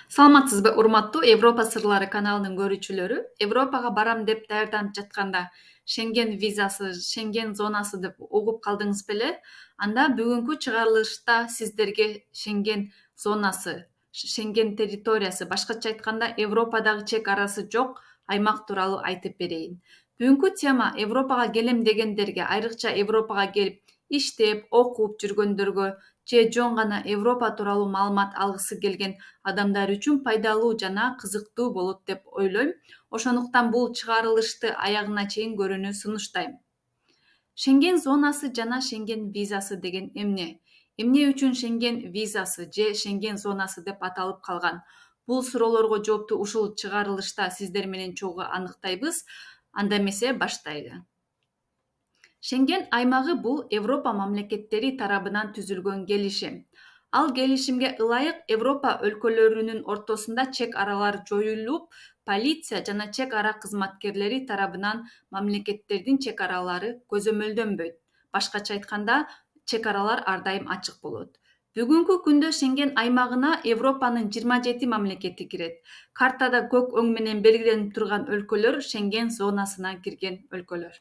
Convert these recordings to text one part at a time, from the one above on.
Саламатсызбы, урматтуу Европа сырлары каналынын көрүүчүлөрү? Европага барам деп даярданып жатканда Шенген визасы, Шенген зонасы деп угуп калдыңыз беле? Анда бүгүнкү чыгарылышта сиздерге Шенген зонасы, Шенген территориясы, башкача айтканда Европадагы чек арасы жок аймак тууралуу айтып берейин. Бүгүнкү тема Европага келем дегендерге, айрыкча Европага келип иштеп, окуп жүргөндөргө же жөн гана Европа тууралуу маалымат алгысы келген адамдар үчүн пайдалуу жана кызыктуу болот деп ойлойм. Ошондуктан бул чыгарылышты аягына чейин көрүүнү сунуштайм. Шенген зонасы жана Шенген визасы деген эмне? Эмне үчүн Шенген визасы же Шенген зонасы деп аталып калган? Бул суроолорго жоопту ушул чыгарылышта сиздер менен чогуу анықтайбыз. Анда эмесе баштайлы. Шенген аймагы бул Европа мамлекеттери тарабынан түзүлгөн келишим. Ал келишимге ылайык Европа өлкөлөрүнүн ортосунда чек аралар жоюлуп, полиция жана чек ара кызматкерлери тарабынан мамлекеттердин чек аралары көзөмөлдөнбөйт. Башкача айтканда, чек аралар ар дайым ачык болот. Бүгүнкү күндө Шенген аймагына Европанын 27 мамлекети кирет. Картада көк өң менен белгиленип турган өлкөлөр Шенген зонасына кирген өлкөлөр.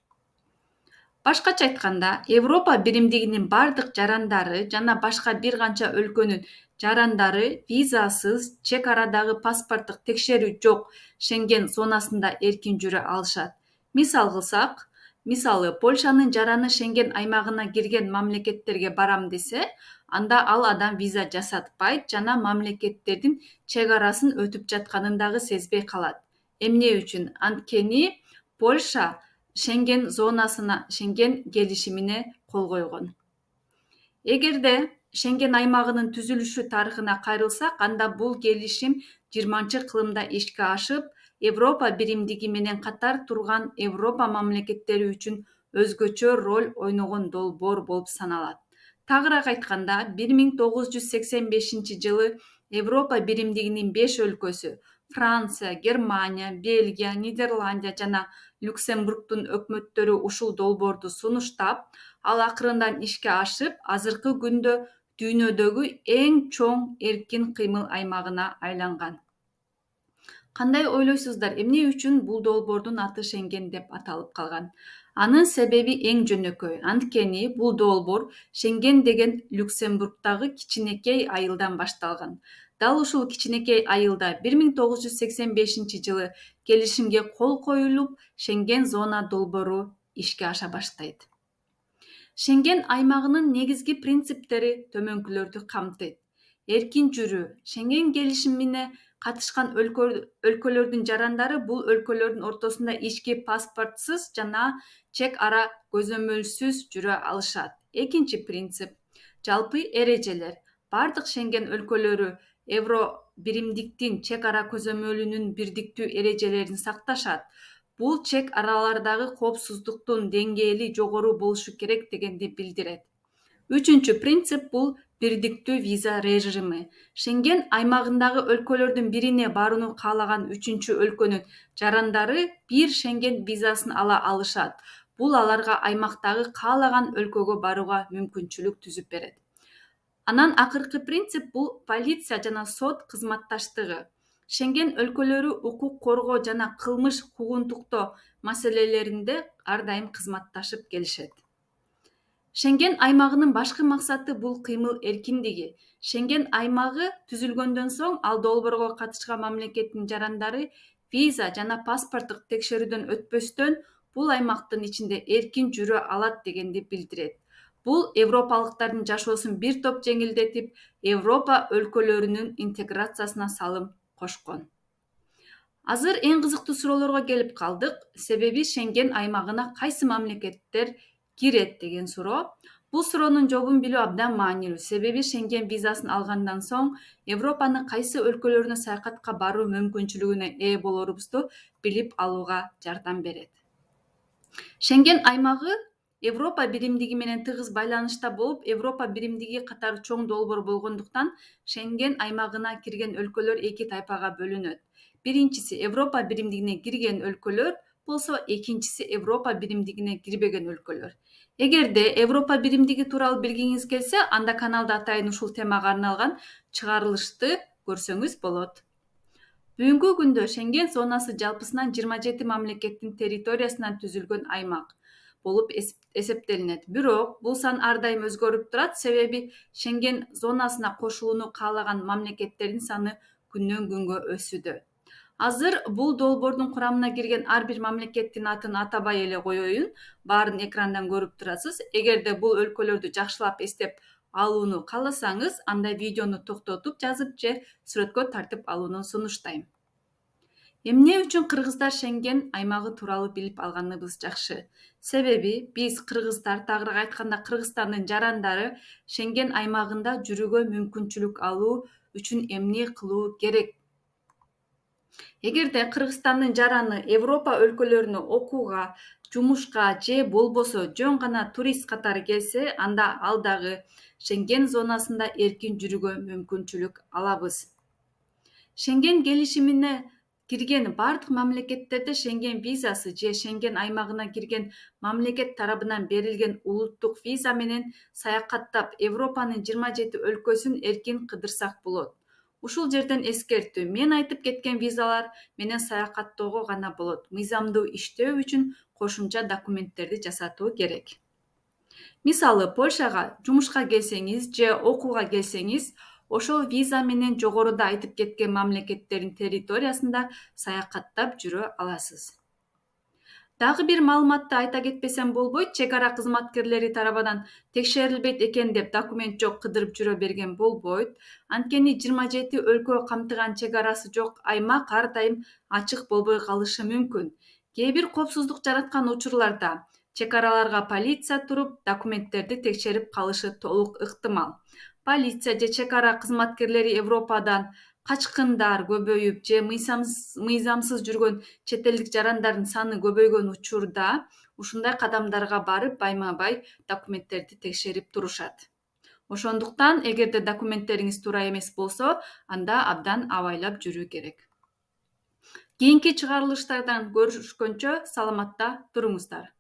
Башкача айтканда, Европа биримдигинин бардык жарандары жана башка бир канча өлкөнүн жарандары визасыз, чек арадагы паспорттук текшерүү жок Шенген зонасында эркин жүрө алышат. Мисал кылсак, Польшанын жараны Шенген аймагына кирген мамлекеттерге барам десе, анда ал адам виза жасатпайт жана мамлекеттердин чек арасын өтүп жатканын дагы сезбей калат. Эмне үчүн? Анткени Польша Шенген зонасына, Шенген келишимине кол койгон. Эгерде Шенген аймагынын түзүлүшү тарыхына кайрылсак, анда бул келишим 20-кылымда ишке ашып, Европа биримдиги менен катар турган Европа мамлекеттери үчүн өзгөчө роль ойногон долбоор болуп саналат. Тагыраак айтканда, 1985-жылы Европа биримдигинин 5 өлкөсү Франция, Германия, Бельгия, Нидерландия жана Люксембургдун өкмөттөрү ушул долбоорду сунуштап, ал акырындан ишке ашып, азыркы күндө дүйнөдөгү эң чоң эркин кыймыл аймагына айланган. Кандай ойлойсуздар, эмне үчүн бул долбоордун аты Шенген деп аталып калган? Анын себеби эң жөнөкөй. Анткени бул долбоор Шенген деген Люксембургдагы кичинекей айылдан башталган. Дал ушул кичинекей айылда 1985-жылы келишимге кол коюлуп, Шенген зона долбоору ишке аша баштайт. Шенген аймагынын негизги принциптери төмөнкүлөрдү камтыйт. Эркин жүрүү. Шенген келишимине катышкан өлкөлөрдүн жарандары бул өлкөлөрдүн ортосунда ички паспортсуз жана чек ара көзөмөлсүз жүрө алышат. Экинчи принцип — жалпы эрежелер. Бардык Шенген өлкөлөрү Евро биримдиктин чек ара көзөмөлүнүн бирдиктүү эрежелерин сакташат. Бул чек аралардагы коопсуздуктун деңгээли жогору болушу керек дегенди билдирет. Үчүнчү принцип бул бирдиктүү виза режими. Шенген аймагындагы өлкөлөрдүн бирине барууну каалаган үчүнчү өлкөнүн жарандары бир Шенген визасын ала алышат. Бул аларга аймактагы каалаган өлкөгө барууга мүмкүнчүлүк түзүп берет. Анан акыркы принцип бул полиция жана сот кызматташтыгы. Шенген өлкөлөрү укук коргоо жана кылмыш куугунтуктоо маселелеринде ар дайым кызматташып келишет. Шенген аймагынын башкы максаты бул кыймыл эркиндиги. Шенген аймагы түзүлгөндөн соң ал долбоорго катышкан мамлекеттин жарандары виза жана паспорттук текшерүүдөн өтпөстөн бул аймактын ичинде эркин жүрө алат дегенди билдирет. Бул европалыктардын жашоосун бир топ жеңилдетип, Европа өлкөлөрүнүн интеграциясына салым кошкон. Азыр эң кызыктуу суроолорго келип калдык. Себеби Шенген аймагына кайсы мамлекеттер кирет деген суроо. Бул суроонун жообун билүү абдан маанилүү. Себеби Шенген визасын алгандан соң Европанын кайсы өлкөлөрүнө саякатка баруу мүмкүнчүлүгүнө ээ болорубузду билип алууга жардам берет. Шенген аймагы Европа биримдиги менен тыгыз байланышта болуп, Европа биримдиги катары чоң долбоор болгондуктан Шенген аймагына кирген өлкөлөр эки тайпага бөлүнөт. Биринчиси Европа биримдигине кирген өлкөлөр болсо, экинчиси Европа биримдигине кирбеген өлкөлөр. Эгерде Европа биримдиги тууралуу билгиңиз келсе, анда каналда атайын ушул темага арналган чыгарылышты көрсөңүз болот. Бүгүнкү күндө Шенген зонасы жалпысынан 27 мамлекеттин территориясынан түзүлгөн аймак болуп эсептелинет. Бирок бул сан ар дайым өзгөрүп турат, себеби Шенген зонасына кошулууну каалаган мамлекеттердин саны күндөн күнгө өсүүдө. Азыр бул долбоордун курамына кирген ар бир мамлекеттин атын атабай эле коеюн, баарын экрандан көрүп турасыз. Эгерде бул өлкөлөрдү жакшылап эстеп алууну кааласаңыз, анда видеону токтотуп жазып же сүрөткө тартып алууну сунуштайм. Эмне үчүн кыргыздар Шенген аймагы тууралуу билип алганыбыз жакшы? Себеби биз кыргыздар, тагыраак айтканда Кыргызстандын жарандары Шенген аймагында жүрүүгө мүмкүнчүлүк алуу үчүн эмне кылуу керек? Эгерде Кыргызстандын жараны Европа өлкөлөрүнө окууга, жумушка же болбосо жөн гана турист катары келсе, анда ал дагы Шенген зонасында эркин жүрүүгө мүмкүнчүлүк алабыз. Шенген келишимине кирген бардык мамлекеттерде Шенген визасы же Шенген аймагына кирген мамлекет тарабынан берилген улуттук виза менен саякаттап Европанын 27 өлкөсүн эркин кыдырсак болот. Ушул жерден эскертүү: мен айтып кеткен визалар менен саякаттоого гана болот. Мыйзамдуу иштөө үчүн кошумча документтерди жасатуу керек. Мисалы, Польшага жумушка келсеңиз же окууга келсеңиз, ошол виза менен жогоруда айтып кеткен мамлекеттердин территориясында саякаттап жүрө аласыз. Дагы бир маалыматты айта кетпесем болбойт. Чек ара кызматкерлери тарабынан текшерилбейт экен деп документ жок кыдырып жүрө берген болбойт. Анткени 27 өлкө камтыган чек арасы жок аймак ар дайым ачык болбой калышы мүмкүн. Кээ бир коопсуздук жараткан учурларда чек араларга полиция туруп, документтерди текшерип калышы толук ыктымал. Полиция же чек ара кызматкерлери Европадан качкындар көбөйүп же мыйзамсыз жүргөн чет элдик жарандардын саны көбөйгөн учурда ушундай кадамдарга барып, байма-бай документтерди текшерип турушат. Ошондуктан, эгерде документтериңиз туура эмес болсо, анда абдан абайлап жүрүү керек. Кийинки чыгарылыштардан көрүшкөнчө саламатта туруңуздар.